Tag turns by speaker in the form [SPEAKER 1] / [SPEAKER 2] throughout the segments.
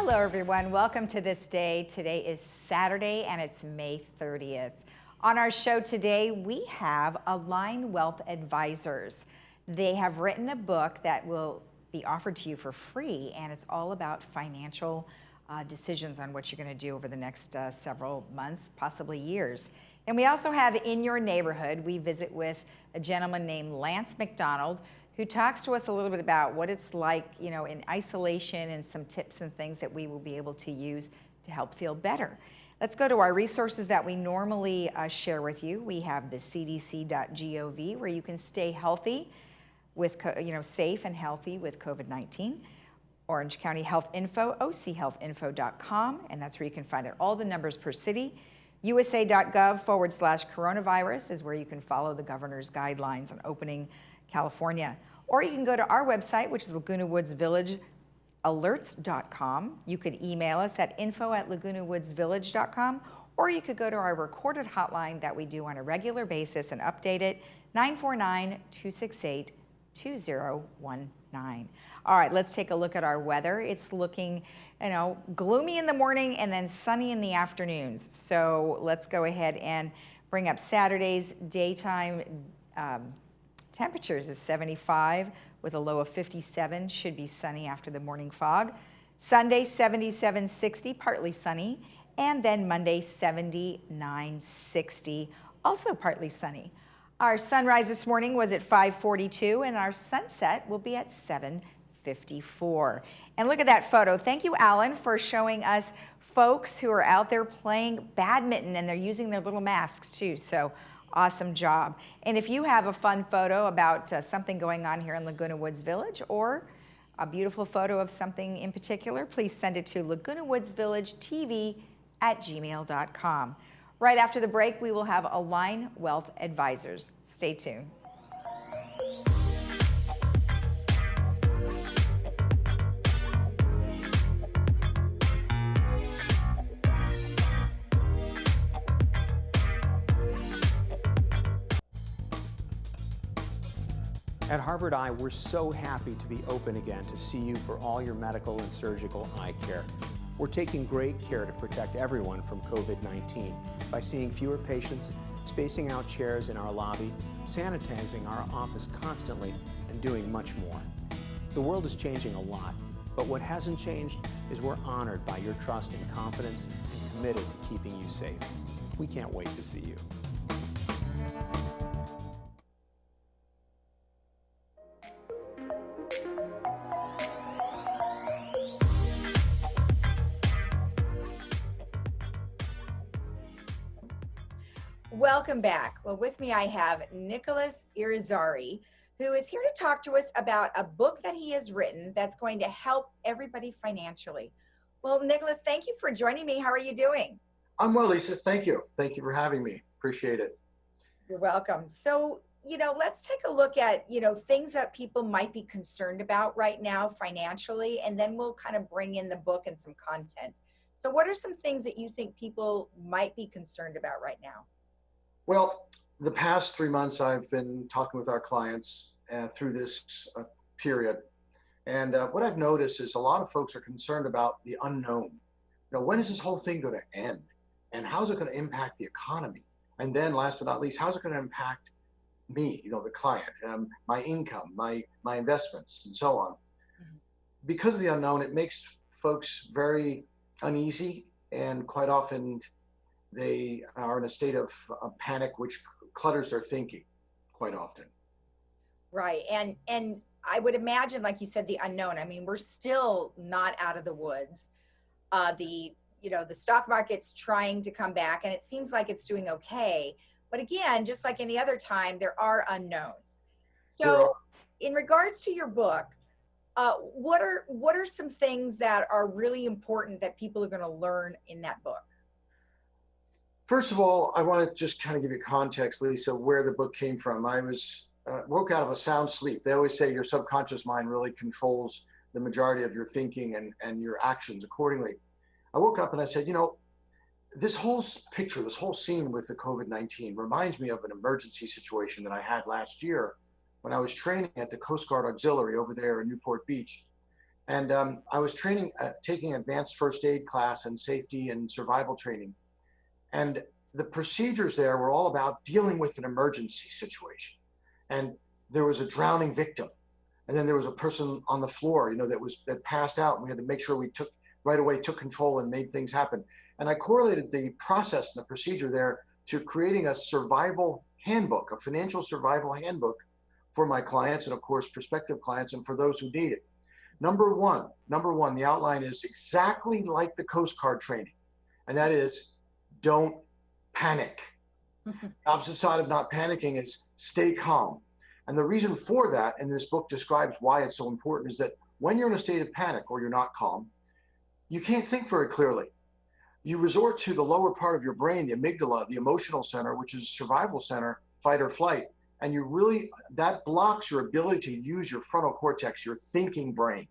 [SPEAKER 1] Hello everyone, welcome to This Day. Today is Saturday and it's May 30th. On our show today, we have Align Wealth Advisors. They have written a book that will be offered to you for free, and it's all about financial decisions on what you're going to do over the next several months, possibly years. And we also have In Your Neighborhood, we visit with a gentleman named Lance McDonald, who talks to us a little bit about what it's like, you know, in isolation, and some tips and things that we will be able to use to help feel better. Let's go to our resources that we normally share with you. We have the cdc.gov, where you can stay healthy with, safe and healthy with COVID-19. Orange County Health Info, ochealthinfo.com, and that's where you can find out all the numbers per city. USA.gov/coronavirus is where you can follow the governor's guidelines on opening California. Or you can go to our website, which is Laguna Woods Village alerts.com. You could email us at info@lagunawoodsvillage.com, or you could go to our recorded hotline that we do on a regular basis and update it, 949-268-2019. All right, let's take a look at our weather. It's looking, gloomy in the morning and then sunny in the afternoons. So let's go ahead and bring up Saturday's daytime temperatures is 75 with a low of 57. Should be sunny after the morning fog. Sunday 77, 60, partly sunny. And then Monday 79, 60, also partly sunny. Our sunrise this morning was at 5:42, and our sunset will be at 7:54. And look at that photo. Thank you, Alan, for showing us folks who are out there playing badminton, and they're using their little masks too. So awesome job. And if you have a fun photo about something going on here in Laguna Woods Village, or a beautiful photo of something in particular, please send it to lagunawoodsvillagetv@gmail.com. Right after the break, we will have Align Wealth Advisors. Stay tuned.
[SPEAKER 2] At Harvard Eye, we're so happy to be open again to see you for all your medical and surgical eye care. We're taking great care to protect everyone from COVID-19 by seeing fewer patients, spacing out chairs in our lobby, sanitizing our office constantly, and doing much more. The world is changing a lot, but what hasn't changed is we're honored by your trust and confidence and committed to keeping you safe. We can't wait to see you.
[SPEAKER 1] Welcome back. Well, with me I have Nicholas Irizarry, who is here to talk to us about a book that he has written that's going to help everybody financially. Well, Nicholas, thank you for joining me. How are you doing?
[SPEAKER 3] I'm well, Lisa. Thank you. Thank you for having me. Appreciate it.
[SPEAKER 1] You're welcome. So, let's take a look at, things that people might be concerned about right now financially, and then we'll kind of bring in the book and some content. So what are some things that you think people might be concerned about right now?
[SPEAKER 3] Well, the past 3 months, I've been talking with our clients through this period. And what I've noticed is a lot of folks are concerned about the unknown. When is this whole thing going to end? And how's it going to impact the economy? And then last but not least, how's it going to impact me, the client, my income, my investments, and so on. Mm-hmm. Because of the unknown, it makes folks very uneasy, and quite often they are in a state of panic, which clutters their thinking quite often.
[SPEAKER 1] Right. And I would imagine, like you said, the unknown. I mean, we're still not out of the woods. The stock market's trying to come back, and it seems like it's doing okay. But again, just like any other time, there are unknowns. So in regards to your book, what are some things that are really important that people are going to learn in that book?
[SPEAKER 3] First of all, I want to just kind of give you context, Lisa, where the book came from. I was woke out of a sound sleep. They always say your subconscious mind really controls the majority of your thinking and your actions accordingly. I woke up and I said, this whole picture, this whole scene with the COVID-19 reminds me of an emergency situation that I had last year when I was training at the Coast Guard Auxiliary over there in Newport Beach. And I was taking advanced first aid class and safety and survival training. And the procedures there were all about dealing with an emergency situation. And there was a drowning victim. And then there was a person on the floor, that passed out. And we had to make sure we took control and made things happen. And I correlated the process and the procedure there to creating a survival handbook, a financial survival handbook for my clients and of course prospective clients and for those who need it. Number one, the outline is exactly like the Coast Guard training, and that is don't panic. The opposite side of not panicking is stay calm. And the reason for that, and this book describes why it's so important, is that when you're in a state of panic or you're not calm, you can't think very clearly. You resort to the lower part of your brain, the amygdala, the emotional center, which is survival center, fight or flight. And that blocks your ability to use your frontal cortex, your thinking brain.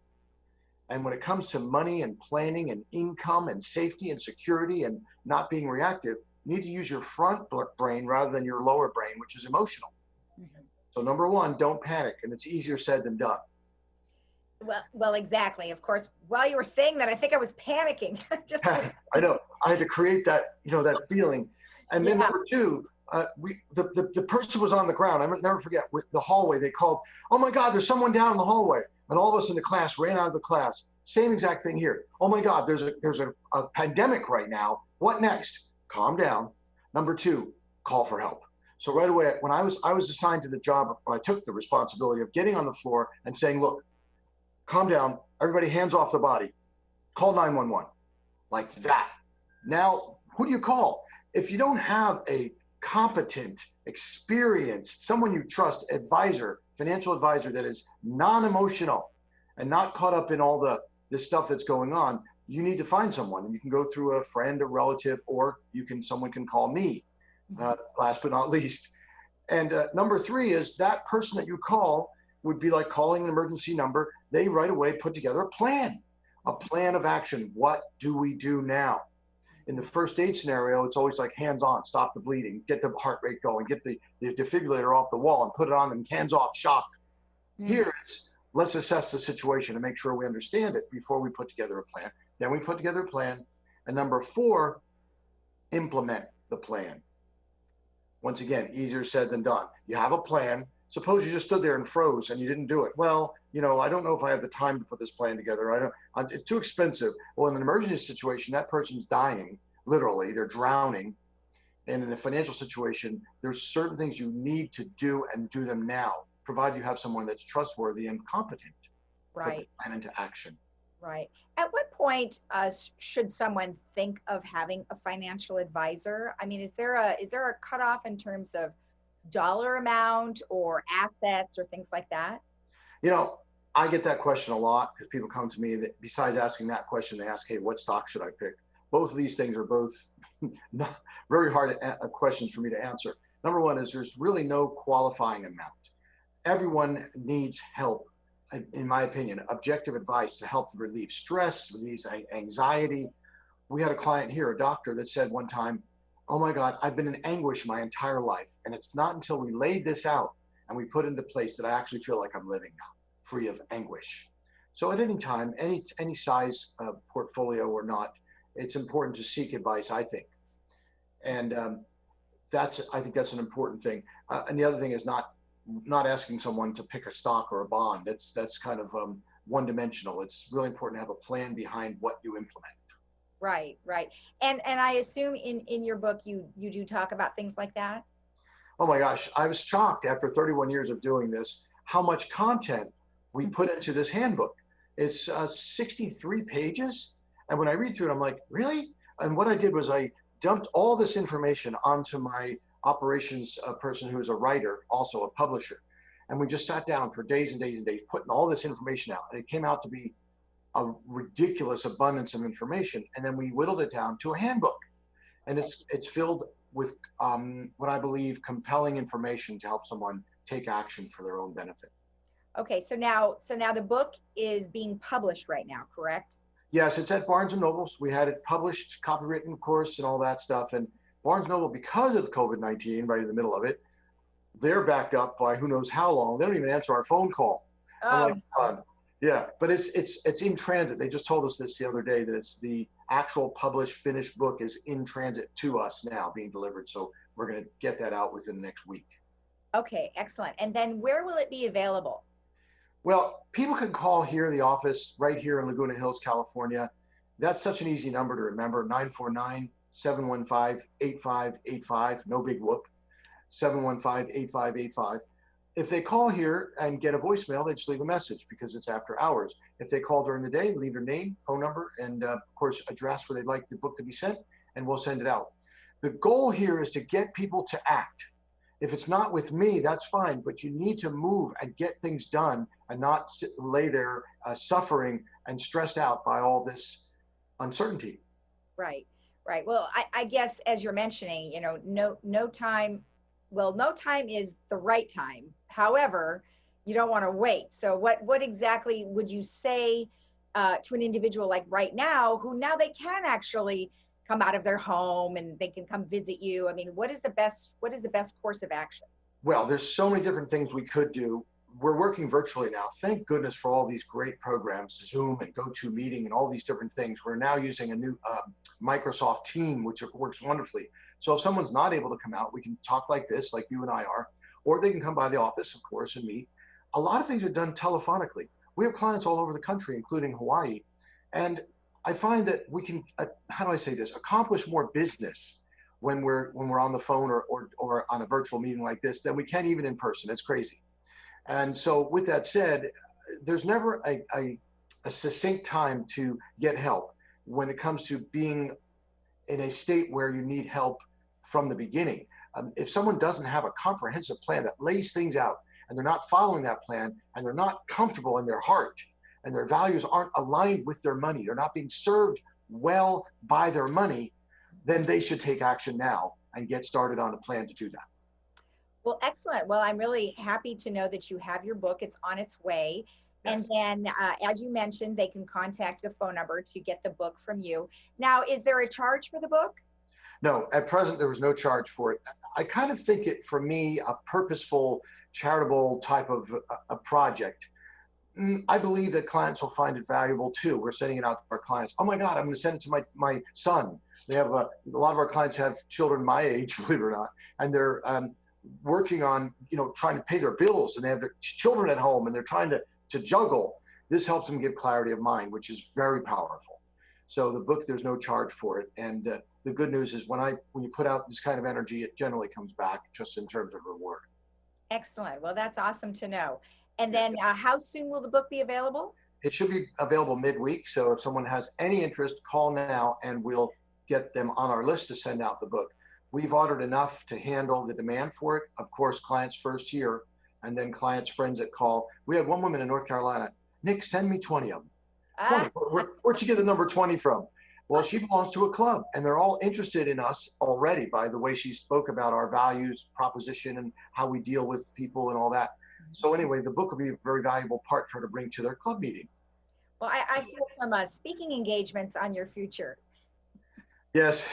[SPEAKER 3] And when it comes to money and planning and income and safety and security and not being reactive, you need to use your front brain rather than your lower brain, which is emotional. Mm-hmm. So number one, don't panic. And it's easier said than done.
[SPEAKER 4] Well, exactly. Of course, while you were saying that, I think I was panicking.
[SPEAKER 3] I know. I had to create that, that feeling. And then number two, the person was on the ground. I will never forget, with the hallway, they called, "Oh my God, there's someone down in the hallway." And all of us in the class ran out of the class. Same exact thing here. "Oh my God, there's a pandemic right now. What next?" Calm down. Number two, call for help. So right away, when I was assigned to the job, I took the responsibility of getting on the floor and saying, "Look, calm down, everybody hands off the body. Call 911. Like that. Now, who do you call? If you don't have a competent, experienced, someone you trust, financial advisor that is non-emotional and not caught up in all the stuff that's going on, you need to find someone. And you can go through a friend, a relative, or someone can call me, last but not least. And number three is that person that you call would be like calling an emergency number. They right away put together a plan of action. What do we do now? In the first aid scenario, it's always like hands on, stop the bleeding, get the heart rate going, get the defibrillator off the wall and put it on, and hands off, shock. Here it's let's assess the situation and make sure we understand it before we put together a plan. Then we put together a plan. And number four, implement the plan. Once again, easier said than done. You have a plan. Suppose you just stood there and froze and you didn't do it. Well, I don't know if I have the time to put this plan together. It's too expensive. Well, in an emergency situation, that person's dying, literally, they're drowning. And in a financial situation, there's certain things you need to do and do them now, provided you have someone that's trustworthy and competent.
[SPEAKER 4] Right.
[SPEAKER 3] Put the plan into action.
[SPEAKER 4] Right. At what point should someone think of having a financial advisor? I mean, is there a cutoff in terms of dollar amount or assets or things like that?
[SPEAKER 3] I get that question a lot because people come to me that besides asking that question, they ask, "Hey, what stock should I pick?" Both of these things are both very hard questions for me to answer. Number one is there's really no qualifying amount. Everyone needs help, in my opinion, objective advice to help relieve stress, relieve anxiety. We had a client here, a doctor, that said one time, "Oh my God, I've been in anguish my entire life. And it's not until we laid this out and we put into place that I actually feel like I'm living now, free of anguish." So at any time, any size portfolio or not, it's important to seek advice, I think. And I think that's an important thing. And the other thing is not asking someone to pick a stock or a bond. That's kind of one-dimensional. It's really important to have a plan behind what you implement.
[SPEAKER 4] Right. And I assume in your book, you do talk about things like that?
[SPEAKER 3] Oh my gosh, I was shocked after 31 years of doing this, how much content we put into this handbook. It's 63 pages. And when I read through it, I'm like, really? And what I did was I dumped all this information onto my operations person who's a writer, also a publisher. And we just sat down for days and days and days, putting all this information out. And it came out to be a ridiculous abundance of information. And then we whittled it down to a handbook. And it's filled with what I believe compelling information to help someone take action for their own benefit.
[SPEAKER 4] Okay, so now the book is being published right now, correct?
[SPEAKER 3] Yes, it's at Barnes & Noble's. We had it published, copywritten, of course, and all that stuff. And Barnes & Noble, because of COVID-19, right in the middle of it, they're backed up by who knows how long. They don't even answer our phone call. I'm like, Yeah, but it's in transit. They just told us this the other day, that it's the actual published finished book is in transit to us now, being delivered. So we're going to get that out within the next week.
[SPEAKER 4] Okay, excellent. And then where will it be available?
[SPEAKER 3] Well, people can call here, the office right here in Laguna Hills, California. That's such an easy number to remember: 949-715-8585. No big whoop. 715-8585. If they call here and get a voicemail, they just leave a message because it's after hours. If they call during the day, leave their name, phone number, and of course, address where they'd like the book to be sent, and we'll send it out. The goal here is to get people to act. If it's not with me, that's fine, but you need to move and get things done and not lay there suffering and stressed out by all this uncertainty.
[SPEAKER 4] Right, right. Well, I guess as you're mentioning, you know, no time, well, no time is the right time. However, you don't want to wait. So what exactly would you say to an individual like right now, who now they can actually come out of their home and they can come visit you? I mean, what is the best course of action?
[SPEAKER 3] Well, there's so many different things we could do. We're working virtually now. Thank goodness for all these great programs, Zoom and GoToMeeting and all these different things. We're now using a new Microsoft Team, which works wonderfully. So if someone's not able to come out, we can talk like this, like you and I are, or they can come by the office, of course, and meet. A lot of things are done telephonically. We have clients all over the country, including Hawaii. And I find that we can, how do I say this, accomplish more business when we're on the phone or on a virtual meeting like this than we can even in person. It's crazy. And so with that said, there's never a succinct time to get help when it comes to being in a state where you need help from the beginning. If someone doesn't have a comprehensive plan that lays things out and they're not following that plan and they're not comfortable in their heart and their values aren't aligned with their money, they're not being served well by their money, then they should take action now and get started on a plan to do that.
[SPEAKER 4] Well, excellent. Well, I'm really happy to know that you have your book. It's on its way. Yes. And then, as you mentioned, they can contact the phone number to get the book from you. Now, is there a charge for the book?
[SPEAKER 3] No, at present, there was no charge for it. I kind of think it, for me, a purposeful, charitable type of a project. I believe that clients will find it valuable too. We're sending it out to our clients. Oh my God, I'm going to send it to my son. They have a lot of our clients have children my age, believe it or not, and they're working on, trying to pay their bills, and they have their children at home, and they're trying to juggle. This helps them give clarity of mind, which is very powerful. So the book, there's no charge for it. And the good news is when you put out this kind of energy, it generally comes back just in terms of reward.
[SPEAKER 4] Excellent. Well, that's awesome to know. And then how soon will the book be available?
[SPEAKER 3] It should be available midweek. So if someone has any interest, call now and we'll get them on our list to send out the book. We've ordered enough to handle the demand for it. Of course, clients first here, and then clients' friends that call. We had one woman in North Carolina, Nick, send me 20 of them. 20. Where'd you get the number 20 from? Well, she belongs to a club, and they're all interested in us already by the way she spoke about our values, proposition, and how we deal with people and all that. So anyway, the book will be a very valuable part for her to bring to their club meeting.
[SPEAKER 4] Well, I feel some speaking engagements on your future.
[SPEAKER 3] Yes.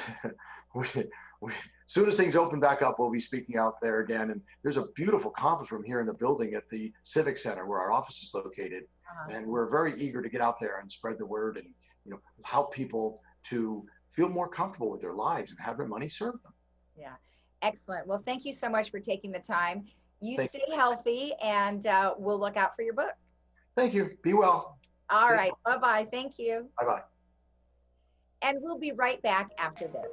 [SPEAKER 3] As soon as things open back up, we'll be speaking out there again. And there's a beautiful conference room here in the building at the Civic Center where our office is located. And we're very eager to get out there and spread the word and help people to feel more comfortable with their lives and have their money serve them.
[SPEAKER 4] Yeah, excellent. Well, thank you so much for taking the time. You stay healthy, and we'll look out for your book.
[SPEAKER 3] Thank you. Be well.
[SPEAKER 4] All right. Bye-bye. Thank you.
[SPEAKER 3] Bye-bye.
[SPEAKER 4] And we'll be right back after this.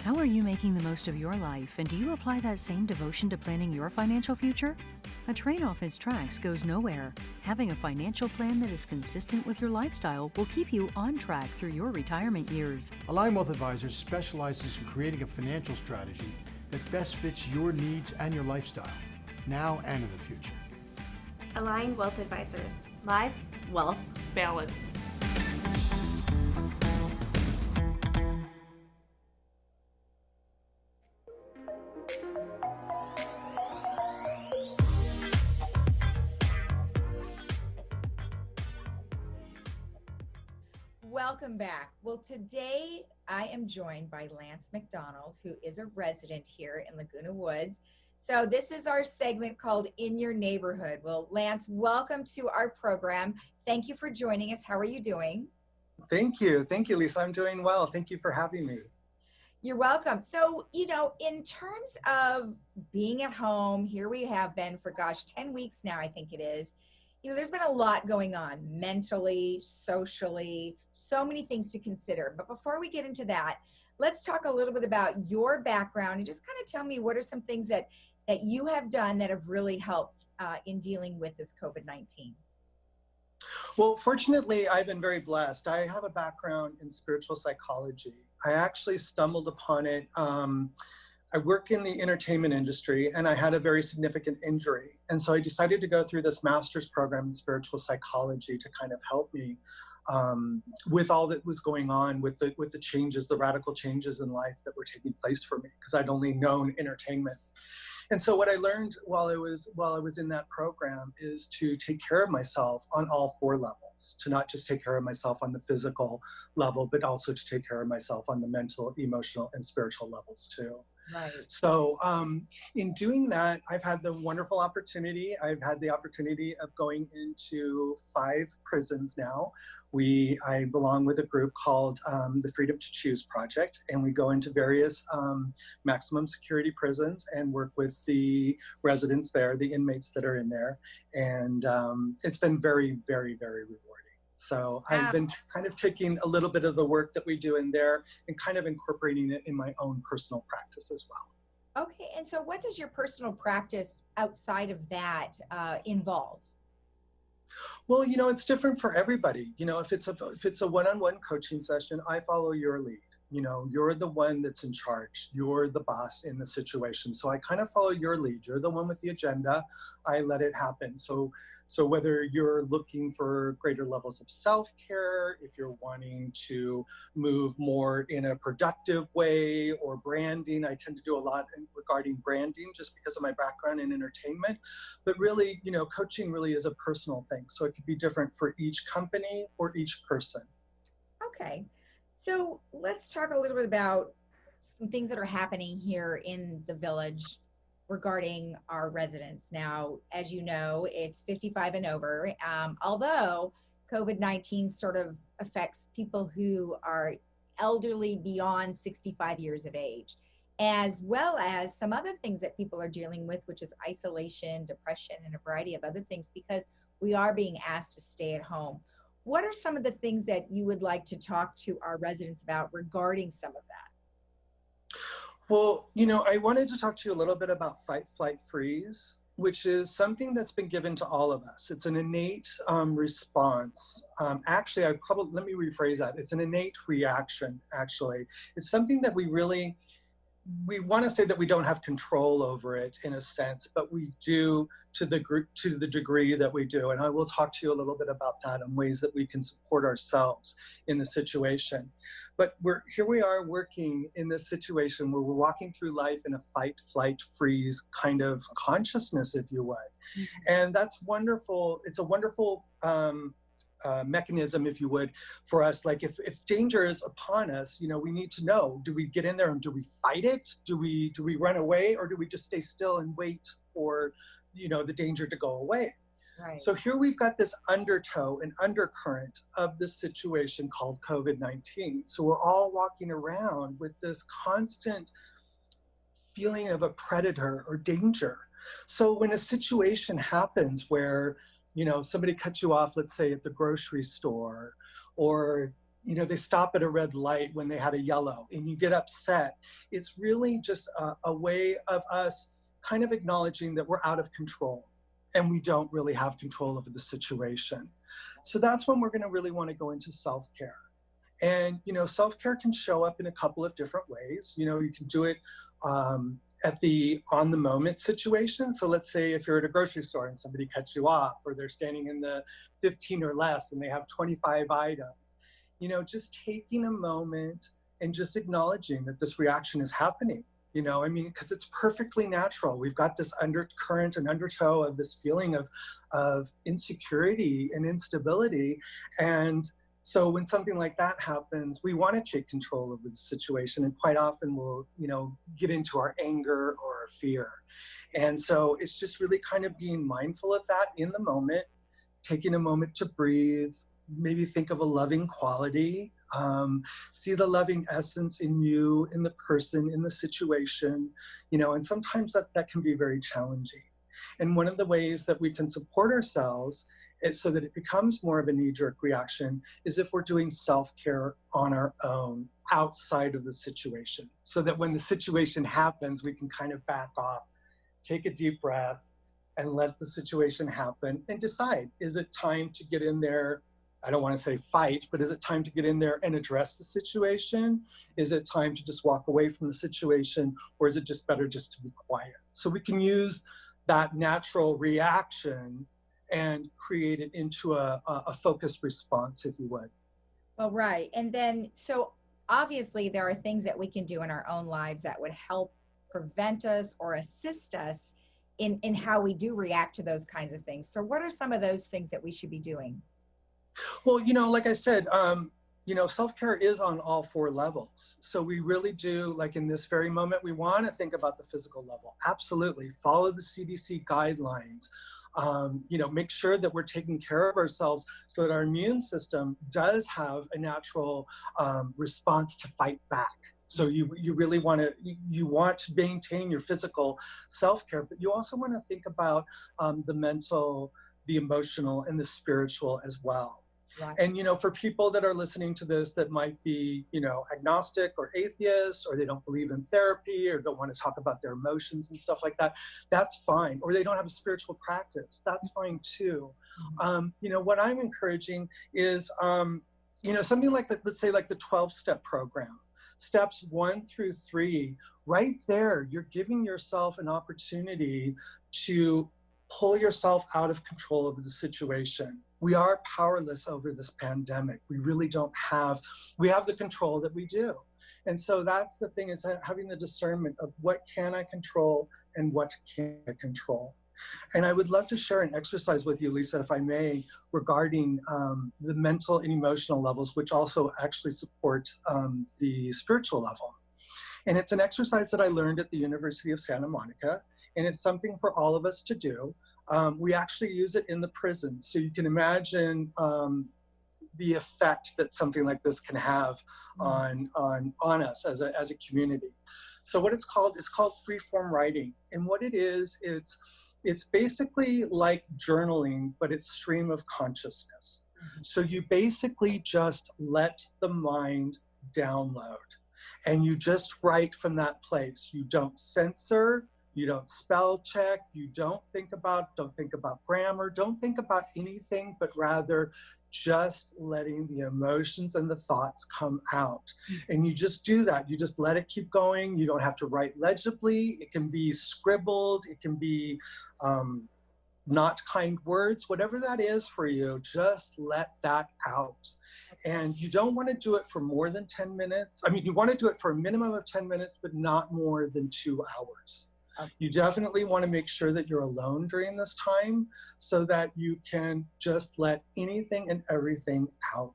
[SPEAKER 5] How are you making the most of your life, and do you apply that same devotion to planning your financial future? A train off its tracks goes nowhere. Having a financial plan that is consistent with your lifestyle will keep you on track through your retirement years.
[SPEAKER 6] Align Wealth Advisors specializes in creating a financial strategy that best fits your needs and your lifestyle, now and in the future.
[SPEAKER 7] Align Wealth Advisors. Life, wealth, balance.
[SPEAKER 1] welcome back. Well, today I am joined by Lance McDonald, who is a resident here in Laguna Woods. So this is our segment called In Your Neighborhood. Well, Lance, welcome to our program. Thank you for joining us. How are you doing?
[SPEAKER 8] Thank you. Thank you, Lisa. I'm doing well. Thank you for having me.
[SPEAKER 1] You're welcome. So, in terms of being at home, here we have been for, 10 weeks now, I think it is. There's been a lot going on mentally, socially, so many things to consider. But before we get into that, let's talk a little bit about your background and just kind of tell me what are some things that you have done that have really helped in dealing with this COVID-19.
[SPEAKER 8] Well, fortunately, I've been very blessed. I have a background in spiritual psychology. I actually stumbled upon it. I work in the entertainment industry, and I had a very significant injury. And so I decided to go through this master's program in spiritual psychology to kind of help me with all that was going on with the changes, the radical changes in life that were taking place for me, because I'd only known entertainment. And so what I learned while I was in that program is to take care of myself on all four levels, to not just take care of myself on the physical level, but also to take care of myself on the mental, emotional, and spiritual levels too.
[SPEAKER 1] Right.
[SPEAKER 8] So in doing that, I've had the wonderful opportunity. I've had the opportunity of going into 5 prisons now. I belong with a group called the Freedom to Choose Project, and we go into various maximum security prisons and work with the residents there, the inmates that are in there. And it's been very, very, very rewarding. So I've been kind of taking a little bit of the work that we do in there and kind of incorporating it in my own personal practice as well.
[SPEAKER 1] Okay, and so what does your personal practice outside of that involve?
[SPEAKER 8] Well, it's different for everybody. If it's a one-on-one coaching session, I follow your lead. You're the one that's in charge. You're the boss in the situation. So I kind of follow your lead. You're the one with the agenda. I let it happen. So whether you're looking for greater levels of self-care, if you're wanting to move more in a productive way or branding, I tend to do a lot regarding branding just because of my background in entertainment. But really, coaching really is a personal thing. So it could be different for each company or each person.
[SPEAKER 1] Okay. So let's talk a little bit about some things that are happening here in the village regarding our residents. Now, as you know, it's 55 and over, although COVID-19 sort of affects people who are elderly beyond 65 years of age, as well as some other things that people are dealing with, which is isolation, depression, and a variety of other things, because we are being asked to stay at home. What are some of the things that you would like to talk to our residents about regarding some of that?
[SPEAKER 8] Well, I wanted to talk to you a little bit about fight, flight, freeze, which is something that's been given to all of us. It's an innate response. Actually, let me rephrase that. It's an innate reaction, actually. It's something that we want to say that we don't have control over it in a sense, but we do to the degree that we do. And I will talk to you a little bit about that and ways that we can support ourselves in the situation. But here we are working in this situation where we're walking through life in a fight, flight, freeze kind of consciousness, if you would. Mm-hmm. And that's wonderful. It's a wonderful mechanism, if you would, for us. Like if danger is upon us, we need to know, do we get in there and do we fight it? Do we run away, or do we just stay still and wait for, the danger to go away? Right. So here we've got this undertow and undercurrent of this situation called COVID-19. So we're all walking around with this constant feeling of a predator or danger. So when a situation happens where somebody cuts you off, let's say at the grocery store, or, they stop at a red light when they had a yellow and you get upset, it's really just a way of us kind of acknowledging that we're out of control and we don't really have control over the situation. So that's when we're going to really want to go into self-care. And, self-care can show up in a couple of different ways. You can do it at the on-the-moment situation. So let's say if you're at a grocery store and somebody cuts you off, or they're standing in the 15 or less and they have 25 items, just taking a moment and just acknowledging that this reaction is happening. Because it's perfectly natural. We've got this undercurrent and undertow of this feeling of insecurity and instability. And So when something like that happens, we want to take control of the situation, and quite often we'll, get into our anger or our fear. And so it's just really kind of being mindful of that in the moment, taking a moment to breathe, maybe think of a loving quality, see the loving essence in you, in the person, in the situation, and sometimes that can be very challenging. And one of the ways that we can support ourselves so that it becomes more of a knee-jerk reaction is if we're doing self-care on our own outside of the situation, so that when the situation happens, we can kind of back off, take a deep breath, and let the situation happen and decide, is it time to get in there? I don't want to say fight, but is it time to get in there and address the situation? Is it time to just walk away from the situation? Or is it just better just to be quiet? So we can use that natural reaction and create it into a focused response, if you would.
[SPEAKER 4] Well, right. And then, so obviously there are things that we can do in our own lives that would help prevent us or assist us in how we do react to those kinds of things. So what are some of those things that we should be doing?
[SPEAKER 8] Well, like I said, self-care is on all 4 levels. So we really do, like in this very moment, we want to think about the physical level. Absolutely. Follow the CDC guidelines. Make sure that we're taking care of ourselves so that our immune system does have a natural response to fight back. So you really want to maintain your physical self-care, but you also want to think about the mental, the emotional, and the spiritual as well.
[SPEAKER 4] Right.
[SPEAKER 8] And, for people that are listening to this that might be, agnostic or atheist, or they don't believe in therapy, or don't want to talk about their emotions and stuff like that, that's fine. Or they don't have a spiritual practice, that's fine too. What I'm encouraging is, something like, let's say like the 12-step program, steps 1 through 3, right there, you're giving yourself an opportunity to pull yourself out of control of the situation. We are powerless over this pandemic. We really don't have, we have the control that we do. And so that's the thing, is having the discernment of what can I control and what can't I control. And I would love to share an exercise with you, Lisa, if I may, regarding the mental and emotional levels, which also actually support the spiritual level. And it's an exercise that I learned at the University of Santa Monica, and it's something for all of us to do. We actually use it in the prisons. So you can imagine the effect that something like this can have on us as a community. So what it's called Freeform Writing. And what it is, it's basically like journaling, but it's stream of consciousness. So you basically just let the mind download, and you just write from that place. You don't censor, you don't spell check, you don't think about grammar, don't think about anything, but rather just letting the emotions and the thoughts come out. And you just do that. You just let it keep going. You don't have to write legibly. It can be scribbled. It can be not kind words, whatever that is for you, just let that out. And you don't want to do it for more than 10 minutes. I mean, you want to do it for a minimum of 10 minutes, but not more than 2 hours. You definitely want to make sure that you're alone during this time so that you can just let anything and everything out.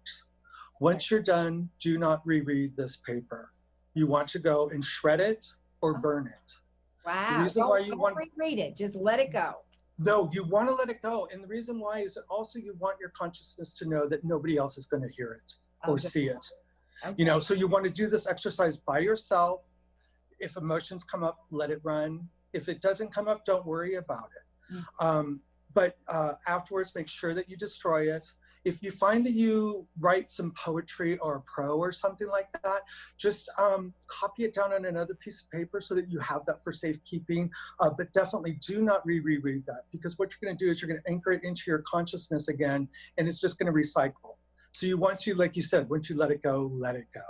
[SPEAKER 8] Once you're done, do not reread this paper. You want to go and shred it or burn it.
[SPEAKER 4] Wow.
[SPEAKER 8] The reason why you want
[SPEAKER 4] to reread it, just let it go.
[SPEAKER 8] No, you want to let it go. And the reason why is that also you want your consciousness to know that nobody else is going to hear it or see it.
[SPEAKER 4] Okay.
[SPEAKER 8] So you want to do this exercise by yourself. If emotions come up, let it run. If it doesn't come up, don't worry about it. But afterwards, make sure that you destroy it. If you find that you write some poetry or a prose or something like that, just copy it down on another piece of paper so that you have that for safekeeping. But definitely do not reread that, because what you're going to do is you're going to anchor it into your consciousness again, and it's just going to recycle. So you want to, like you said, once you let it go, let it go.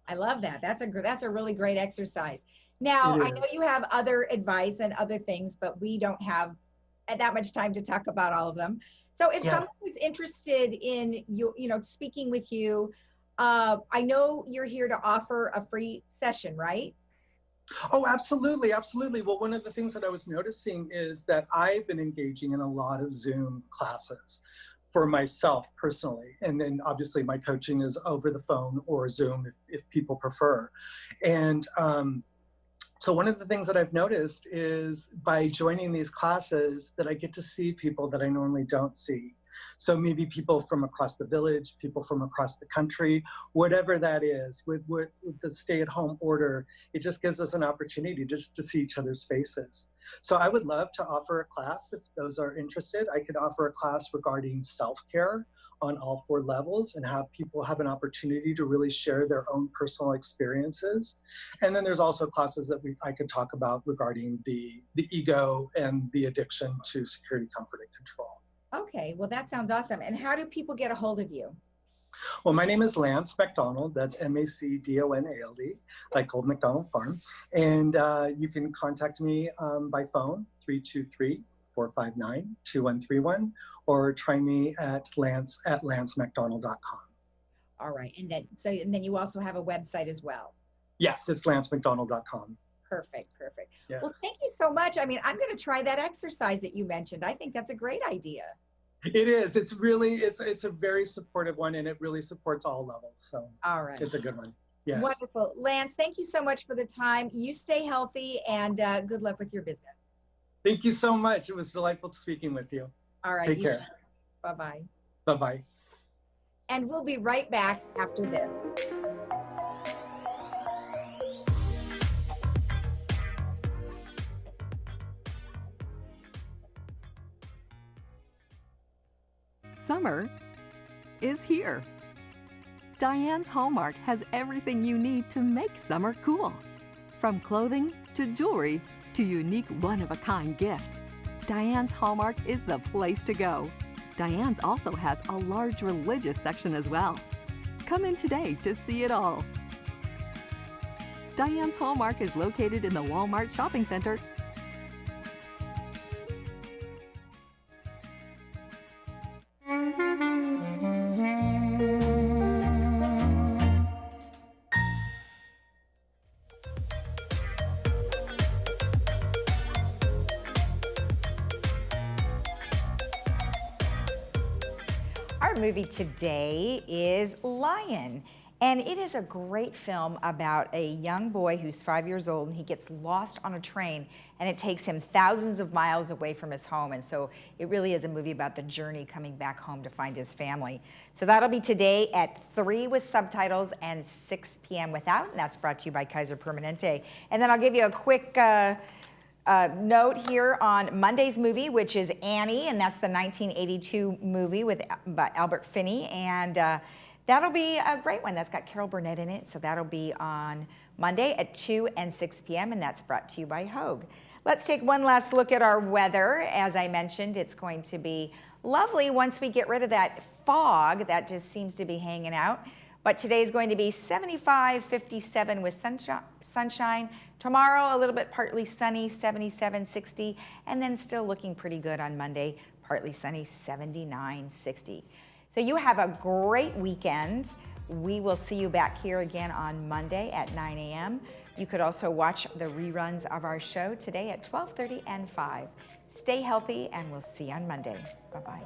[SPEAKER 4] I love that. That's a really great exercise. Now, I know you have other advice and other things, but we don't have that much time to talk about all of them. So if someone is interested in speaking with you, I know you're here to offer a free session, right?
[SPEAKER 8] Oh, absolutely. Absolutely. Well, one of the things that I was noticing is that I've been engaging in a lot of Zoom classes, for myself personally. And then obviously my coaching is over the phone or Zoom if people prefer. And so one of the things that I've noticed is by joining these classes that I get to see people that I normally don't see. So maybe people from across the village, people from across the country, whatever that is. With the stay-at-home order, it just gives us an opportunity just to see each other's faces. So I would love to offer a class if those are interested. I could offer a class regarding self-care on all 4 levels and have people have an opportunity to really share their own personal experiences. And then there's also classes that I could talk about regarding the ego and the addiction to security, comfort, and control.
[SPEAKER 4] Okay, well, that sounds awesome. And how do people get a hold of you?
[SPEAKER 8] Well, my name is Lance McDonald. That's MacDonald, like Old McDonald Farm. And you can contact me by phone, 323-459-2131, or try me at lance@lancemcdonald.com.
[SPEAKER 4] All right, and then you also have a website as well.
[SPEAKER 8] Yes, it's lancemcdonald.com.
[SPEAKER 4] Perfect, perfect.
[SPEAKER 8] Yes.
[SPEAKER 4] Well, thank you so much. I mean, I'm going to try that exercise that you mentioned. I think that's a great idea.
[SPEAKER 8] It is. It's really, it's a very supportive one, and it really supports all levels. So
[SPEAKER 4] All right.
[SPEAKER 8] it's a good one. Yes.
[SPEAKER 4] Wonderful. Lance, thank you so much for the time. You stay healthy, and good luck with your business.
[SPEAKER 8] Thank you so much. It was delightful speaking with you.
[SPEAKER 4] All right.
[SPEAKER 8] Take care.
[SPEAKER 4] Bye-bye.
[SPEAKER 8] Bye-bye.
[SPEAKER 4] And we'll be right back after this.
[SPEAKER 9] Summer is here. Diane's Hallmark has everything you need to make summer cool. From clothing to jewelry to unique one-of-a-kind gifts, Diane's Hallmark is the place to go. Diane's also has a large religious section as well. Come in today to see it all. Diane's Hallmark is located in the Walmart Shopping Center.
[SPEAKER 1] Our movie today is Lion, and it is a great film about a young boy who's 5 years old, and he gets lost on a train, and it takes him thousands of miles away from his home. And so it really is a movie about the journey coming back home to find his family. So that'll be today at 3 with subtitles and 6 p.m. without, and that's brought to you by Kaiser Permanente. And then I'll give you a quick note here on Monday's movie, which is Annie, and that's the 1982 movie by Albert Finney, and that'll be a great one. That's got Carol Burnett in it, so that'll be on Monday at 2 and 6 p.m., and that's brought to you by Hogue. Let's take one last look at our weather. As I mentioned, it's going to be lovely once we get rid of that fog that just seems to be hanging out. But today is going to be 75, 57 with sunshine. Tomorrow, a little bit partly sunny, 77, 60, and then still looking pretty good on Monday, partly sunny, 79, 60. So you have a great weekend. We will see you back here again on Monday at 9 a.m. You could also watch the reruns of our show today at 12:30 and 5. Stay healthy, and we'll see you on Monday. Bye-bye.